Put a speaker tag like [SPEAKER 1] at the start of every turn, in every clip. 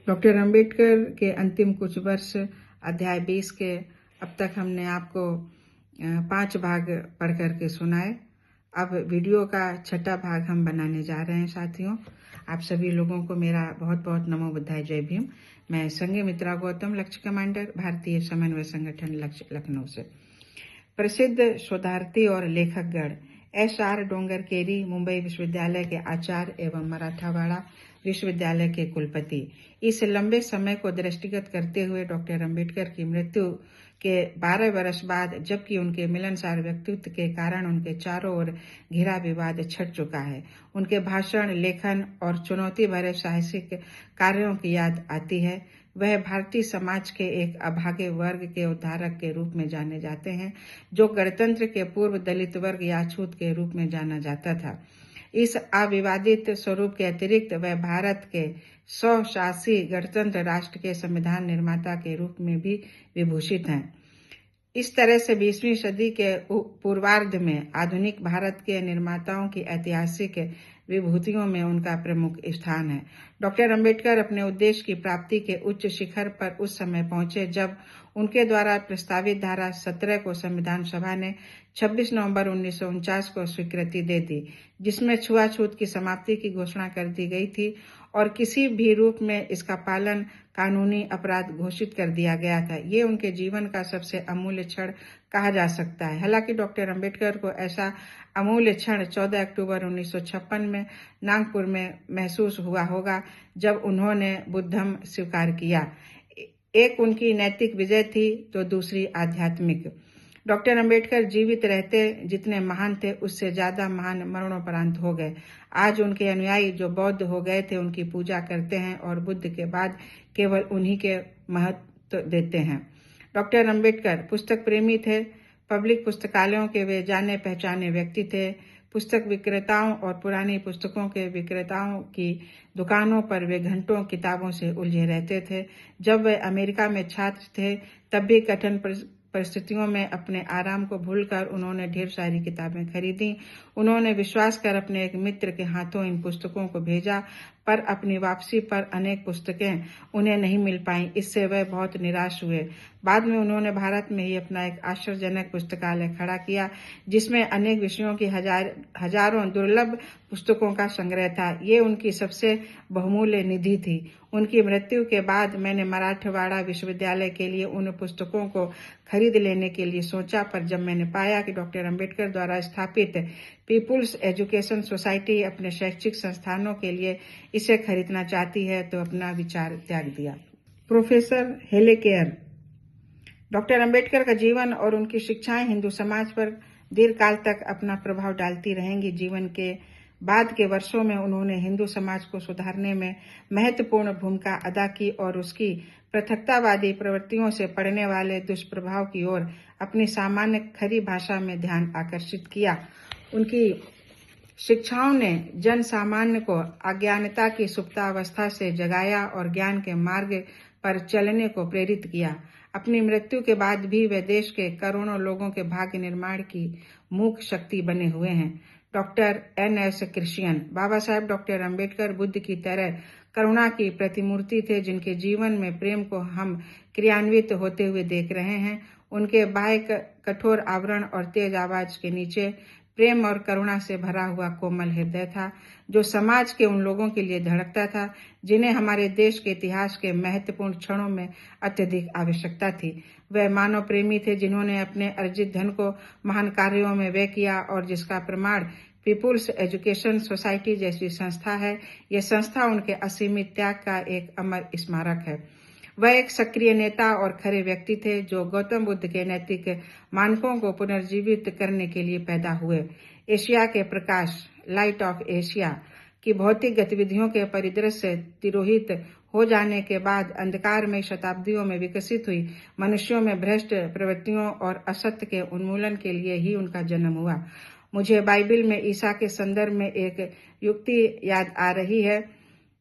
[SPEAKER 1] Doctor Ambedkar के अंतिम कुछ वर्ष अध्याय 20 के अब तक हमने आपको 5 भाग पढ़ करके सुनाए। अब वीडियो का छठा भाग हम बनाने जा रहे हैं। साथियों, आप सभी लोगों को मेरा बहुत बहुत नमो बुद्धाय, जय भीम। मैं संघमित्रा गौतम, लक्ष्य कमांडर, भारतीय समन्वय संगठन लक्ष्य, लखनऊ से। प्रसिद्ध शोधार्थी और लेखकगण एस.आर. डोंगरकेरी मुंबई विश्वविद्यालय के आचार्य एवं मराठवाड़ा विश्वविद्यालय के कुलपति। इस लंबे समय को दृष्टिगत करते हुए डॉक्टर अंबेडकर की मृत्यु के 12 वर्ष बाद, जबकि उनके मिलनसार व्यक्तित्व के कारण उनके चारों ओर घिरा विवाद छट चुका है, उनके भाषण, लेखन और चुनौती भरे साहसिक कार्यों की याद आती है। वह भारतीय समाज के एक अभागे वर्ग के उद्धारक के रूप में जाने जाते हैं, जो गणतंत्र के पूर्व दलित वर्ग या छूत के रूप में जाना जाता था। इस अविवादित स्वरूप के अतिरिक्त वह भारत के स्वशासी गणतंत्र राष्ट्र के संविधान निर्माता के रूप में भी विभूषित हैं। इस तरह से 20वीं सदी के पूर्वार्ध में आधुनिक भारत के निर्माताओं की ऐतिहासिक विभूतियों में उनका प्रमुख स्थान है। डॉक्टर अंबेडकर अपने उद्देश्य की प्राप्ति के उच्च शिखर पर उस समय पहुंचे जब उनके द्वारा प्रस्तावित धारा 17 को संविधान सभा ने 26 नवंबर 1949 को स्वीकृति दे दी, जिसमें छुआछूत की समाप्ति की घोषणा कर दी गई थी और किसी भी रूप में इसका पालन कानूनी अपराध घोषित कर दिया गया था। ये उनके जीवन का सबसे अमूल्य क्षण कहा जा सकता है। हालांकि डॉक्टर अंबेडकर को ऐसा अमूल्य क्षण 14 अक्टूबर 1956 में नागपुर में महसूस हुआ होगा, जब उन्होंने बुद्धम स्वीकार किया। एक उनकी नैतिक विजय थी तो दूसरी आध्यात्मिक। डॉक्टर अंबेडकर जीवित रहते जितने महान थे, उससे ज्यादा महान मरणोपरांत हो गए। आज उनके अनुयायी जो बौद्ध हो गए थे, उनकी पूजा करते हैं और बुद्ध के बाद केवल उन्हीं के महत्व देते हैं। डॉक्टर अंबेडकर पुस्तक प्रेमी थे। पब्लिक पुस्तकालयों के वे जाने पहचाने व्यक्ति थे। पुस्तक विक्रेताओं और पुरानी पुस्तकों के विक्रेताओं की दुकानों पर वे घंटों किताबों से उलझे रहते थे। जब वे अमेरिका में छात्र थे, तब भी कठिन परिस्थितियों में अपने आराम को भूलकर उन्होंने ढेर सारी किताबें खरीदी। उन्होंने विश्वास कर अपने एक मित्र के हाथों इन पुस्तकों को भेजा, पर अपनी वापसी पर अनेक पुस्तकें उन्हें नहीं मिल पाईं। इससे वह बहुत निराश हुए। बाद में उन्होंने भारत में ही अपना एक आश्चर्यजनक पुस्तकालय खड़ा किया, जिसमें अनेक विषयों की हजारों दुर्लभ पुस्तकों का संग्रह था। ये उनकी सबसे बहुमूल्य निधि थी। उनकी मृत्यु के बाद मैंने मराठवाड़ा विश्वविद्यालय के लिए उन पुस्तकों को खरीद लेने के लिए सोचा, पर जब मैंने पाया कि डॉक्टर अंबेडकर द्वारा स्थापित पीपुल्स एजुकेशन सोसाइटी अपने शैक्षिक संस्थानों के लिए इसे खरीदना चाहती है, तो अपना विचार त्याग दिया। प्रोफेसर हेलेकेयर। डॉक्टर अंबेडकर का जीवन और उनकी शिक्षाएं हिंदू समाज पर दीर्घकाल तक अपना प्रभाव डालती रहेंगी। जीवन के बाद के वर्षों में उन्होंने हिंदू समाज को सुधारने में महत्वपूर्ण भूमिका अदा की और उसकी पृथकतावादी प्रवृत्तियों से पड़ने वाले दुष्प्रभाव की ओर अपनी सामान्य खरी भाषा में ध्यान आकर्षित किया। उनकी शिक्षाओं ने जन सामान्य को अज्ञानता की सुप्तावस्था से जगाया और ज्ञान के मार्ग पर चलने को प्रेरित किया। अपनी मृत्यु के बाद भी वे देश के करोड़ों लोगों के भाग्य निर्माण की मूक शक्ति बने हुए हैं। Doctor N.S. Christian. Baba Saheb doctor Ambedkar Buddha की तरह करुणा की प्रतिमूर्ति थे, जिनके जीवन में प्रेम को हम क्रियान्वित होते हुए देख रहे हैं। उनके बाह्य कठोर आवरण और तेज आवाज के नीचे प्रेम और करुणा से भरा हुआ कोमल हृदय था, जो समाज के उन लोगों के लिए धड़कता था जिन्हें हमारे देश के इतिहास के महत्वपूर्ण क्षणों में अत्यधिक आवश्यकता थी। वह मानव प्रेमी थे, जिन्होंने अपने अर्जित धन को महान कार्यों में व्यय किया और जिसका प्रमाण पीपुल्स एजुकेशन सोसाइटी जैसी संस्था है। यह संस्था उनके असीमित त्याग का एक अमर स्मारक है। वह एक सक्रिय नेता और खरे व्यक्ति थे, जो गौतम बुद्ध के नैतिक मानकों को पुनर्जीवित करने के लिए पैदा हुए। एशिया के प्रकाश, लाइट ऑफ एशिया की भौतिक गतिविधियों के परिदृश्य तिरोहित हो जाने के बाद अंधकार में शताब्दियों में विकसित हुई मनुष्यों में भ्रष्ट प्रवृत्तियों और असत्य के उन्मूलन के लिए ही उनका जन्म हुआ। मुझे बाइबिल में ईसा के संदर्भ में एक युक्ति याद आ रही है।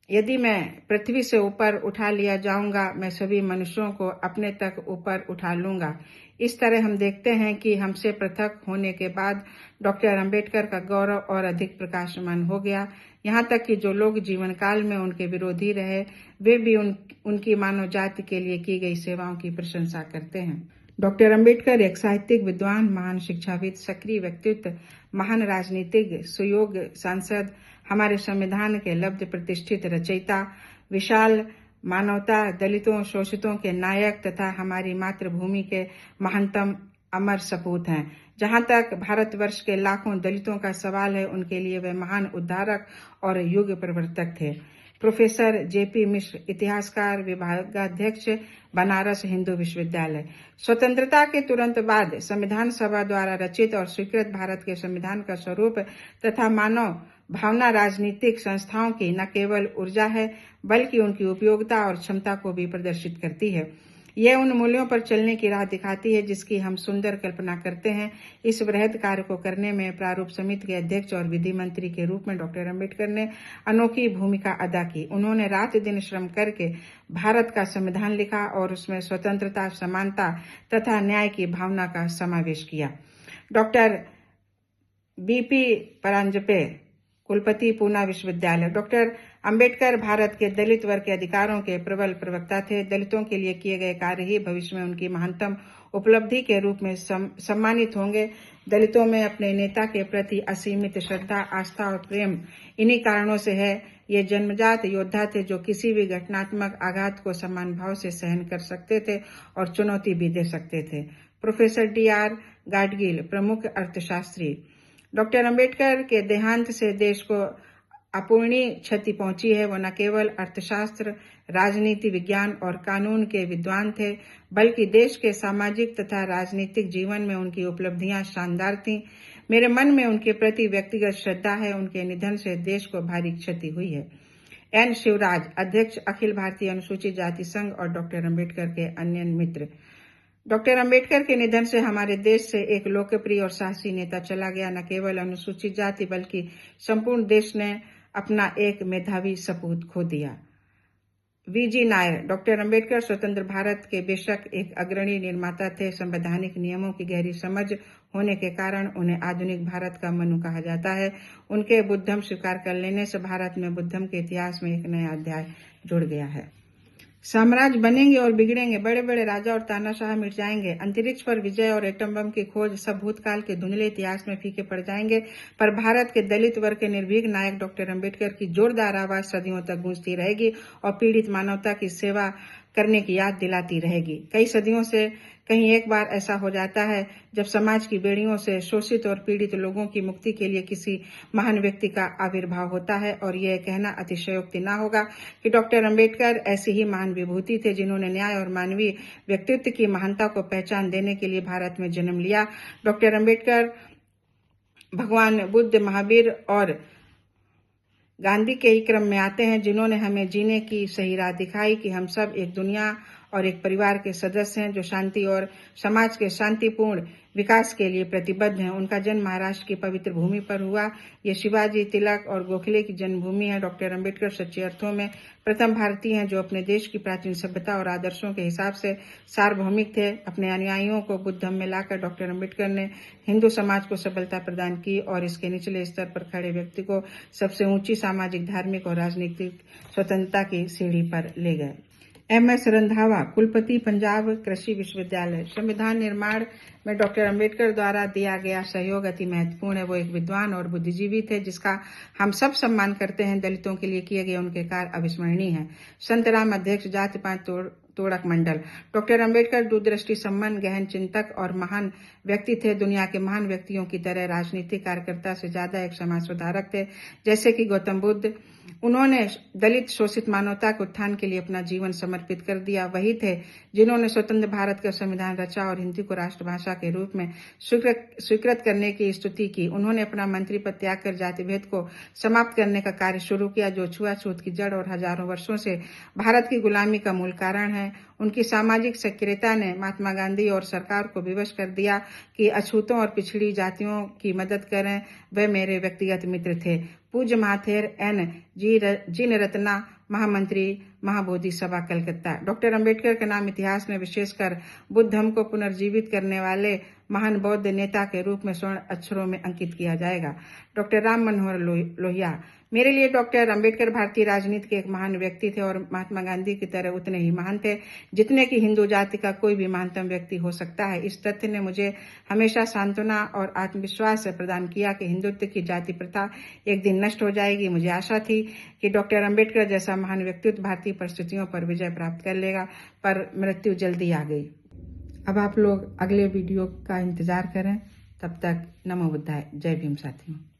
[SPEAKER 1] यदि मैं पृथ्वी से ऊपर उठा लिया जाऊंगा, मैं सभी मनुष्यों को अपने तक ऊपर उठा लूंगा। इस तरह हम देखते हैं कि हमसे पृथक होने के बाद डॉक्टर अंबेडकर का गौरव और अधिक प्रकाशमान हो गया। यहाँ तक कि जो लोग जीवन काल में उनके विरोधी रहे, वे भी उनकी मानव जाति के लिए की गई सेवाओं की प्रशंसा करते हैं। डॉक्टर अंबेडकर एक साहित्यिक विद्वान, महान शिक्षाविद, सक्रिय व्यक्तित्व, महान राजनीतिज्ञ, सुयोग्य सांसद, हमारे संविधान के लब्ध प्रतिष्ठित रचयिता, विशाल मानवता, दलितों शोषितों के नायक तथा हमारी मातृभूमि के महानतम अमर सपूत हैं। जहां तक भारतवर्ष के लाखों दलितों का सवाल है, उनके लिए वे महान उद्धारक और युग प्रवर्तक थे। प्रोफेसर जेपी मिश्र, इतिहासकार, विभागाध्यक्ष, बनारस हिंदू विश्वविद्यालय। स्वतंत्रता के तुरंत बाद संविधान सभा द्वारा रचित और स्वीकृत भारत के संविधान का स्वरूप तथा मानव भावना राजनीतिक संस्थाओं की न केवल ऊर्जा है, बल्कि उनकी उपयोगिता और क्षमता को भी प्रदर्शित करती है। यह उन मूल्यों पर चलने की राह दिखाती है जिसकी हम सुंदर कल्पना करते हैं। इस बृहद कार्य को करने में प्रारूप समिति के अध्यक्ष और विधि मंत्री के रूप में डॉक्टर अंबेडकर ने अनोखी भूमिका अदा की। उन्होंने रात दिन श्रम करके भारत का संविधान लिखा और उसमें स्वतंत्रता, समानता तथा न्याय की भावना का समावेश किया। डॉक्टर बीपी परांजपे, कुलपति पूना विश्वविद्यालय। डॉक्टर अंबेडकर भारत के दलित वर्ग के अधिकारों के प्रबल प्रवक्ता थे। दलितों के लिए किए गए कार्य ही भविष्य में उनकी महानतम उपलब्धि के रूप में सम्मानित होंगे। दलितों में अपने नेता के प्रति असीमित श्रद्धा, आस्था और प्रेम इन्हीं कारणों से है। ये जन्मजात योद्धा थे जो किसी भी घटनात्मक आघात को समान भाव से सहन कर सकते थे और चुनौती भी दे सकते थे। प्रोफेसर DR गाडगिल, प्रमुख अर्थशास्त्री। डॉक्टर अंबेडकर के देहांत से देश को अपूरणीय क्षति पहुंची है। वो न केवल अर्थशास्त्र, राजनीति विज्ञान और कानून के विद्वान थे, बल्कि देश के सामाजिक तथा राजनीतिक जीवन में उनकी उपलब्धियां शानदार थीं। मेरे मन में उनके प्रति व्यक्तिगत श्रद्धा है। उनके निधन से देश को भारी क्षति हुई है। N शिवराज, अध्यक्ष अखिल भारतीय अनुसूचित जाति संघ और डॉक्टर अंबेडकर के अन्य मित्र। डॉक्टर अंबेडकर के निधन से हमारे देश से एक लोकप्रिय और साहसी नेता चला गया। न केवल अनुसूचित जाति बल्कि संपूर्ण देश ने अपना एक मेधावी सपूत खो दिया। VG नायर, डॉक्टर अंबेडकर स्वतंत्र भारत के बेशक एक अग्रणी निर्माता थे। संवैधानिक नियमों की गहरी समझ होने के कारण उन्हें आधुनिक भारत का मनु कहा जाता है। उनके बुद्धम स्वीकार कर लेने से भारत में बुद्धम के इतिहास में एक नया अध्याय जुड़ गया है। साम्राज्य बनेंगे और बिगड़ेंगे, बड़े बड़े राजा और तानाशाह मिट जाएंगे, अंतरिक्ष पर विजय और एटम बम की खोज सब भूतकाल के धुंधले इतिहास में फीके पड़ जाएंगे, पर भारत के दलित वर्ग के निर्भीक नायक डॉक्टर अंबेडकर की जोरदार आवाज सदियों तक गूंजती रहेगी और पीड़ित मानवता की सेवा करने की याद दिलाती रहेगी। कई सदियों से कहीं एक बार ऐसा हो जाता है जब समाज की बेड़ियों से शोषित और पीड़ित लोगों की मुक्ति के लिए किसी महान व्यक्ति का आविर्भाव होता है, और यह कहना अतिशयोक्ति न होगा कि डॉक्टर अंबेडकर ऐसी ही महान विभूति थे जिन्होंने न्याय और मानवीय व्यक्तित्व की महानता को पहचान देने के लिए भारत में जन्म लिया। डॉक्टर अंबेडकर भगवान बुद्ध, महावीर और गांधी के ही क्रम में आते हैं, जिन्होंने हमें जीने की सही राह दिखाई कि हम सब एक दुनिया और एक परिवार के सदस्य हैं जो शांति और समाज के शांतिपूर्ण विकास के लिए प्रतिबद्ध हैं। उनका जन्म महाराष्ट्र की पवित्र भूमि पर हुआ। ये शिवाजी, तिलक और गोखले की जन्मभूमि है। डॉक्टर अंबेडकर सच्चे अर्थों में प्रथम भारतीय हैं जो अपने देश की प्राचीन सभ्यता और आदर्शों के हिसाब से सार्वभौमिक थे। अपने अनुयायियों को बुद्ध धर्म में लाकर डॉक्टर अंबेडकर ने हिंदू समाज को सफलता प्रदान की और इसके निचले स्तर पर खड़े व्यक्ति को सबसे ऊंची सामाजिक, धार्मिक और राजनीतिक स्वतंत्रता की सीढ़ी पर ले गए। MS रंधावा, कुलपति पंजाब कृषि विश्वविद्यालय। संविधान निर्माण में डॉक्टर अंबेडकर द्वारा दिया गया सहयोग अति महत्वपूर्ण है। वो एक विद्वान और बुद्धिजीवी थे जिसका हम सब सम्मान करते हैं। दलितों के लिए किए गए उनके कार्य अविस्मरणीय हैं। संतराम, अध्यक्ष जाति पांच तोड़क मंडल। डॉक्टर अंबेडकर दूरदृष्टि संपन्न, गहन चिंतक और महान व्यक्ति थे। दुनिया के महान व्यक्तियों की तरह राजनीतिक कार्यकर्ता से ज्यादा एक समाज सुधारक थे। जैसे कि गौतम बुद्ध, उन्होंने दलित शोषित मानवता के उत्थान के लिए अपना जीवन समर्पित कर दिया। वही थे जिन्होंने स्वतंत्र भारत का संविधान रचा और हिंदी को राष्ट्रभाषा के रूप में स्वीकृत करने की स्तुति की। उन्होंने अपना मंत्री पद त्याग कर जाति भेद को समाप्त करने का कार्य शुरू किया जो छुआछूत की जड़ और हजारों वर्षों से भारत की गुलामी का मूल कारण है। उनकी सामाजिक सक्रियता ने महात्मा गांधी और सरकार को विवश कर दिया कि अछूतों और पिछड़ी जातियों की मदद करें। वे मेरे व्यक्तिगत मित्र थे। पूज्य महाथेर N जिन रत्ना, महामंत्री, महाबोधि सभा, कलकत्ता। डॉक्टर अंबेडकर का नाम इतिहास में विशेषकर बुद्ध धर्म को पुनर्जीवित करने वाले महान बौद्ध नेता के रूप में स्वर्ण अक्षरों में अंकित किया जाएगा। डॉक्टर राम मनोहर लोहिया। मेरे लिए डॉक्टर अंबेडकर भारतीय राजनीति के एक महान व्यक्ति थे और महात्मा गांधी की तरह उतने ही महान थे जितने कि हिंदू जाति का कोई भी महानतम व्यक्ति हो सकता है। इस तथ्य ने मुझे हमेशा सांत्वना और आत्मविश्वास प्रदान किया कि हिंदुत्व की जाति प्रथा एक दिन नष्ट हो जाएगी। मुझे आशा थी कि डॉक्टर अंबेडकर जैसा महान व्यक्तित्व भारतीय परिस्थितियों पर विजय प्राप्त कर लेगा, पर मृत्यु जल्दी आ गई। अब आप लोग अगले वीडियो का इंतजार करें। तब तक नमो बुद्धाय। जय भीम साथियों।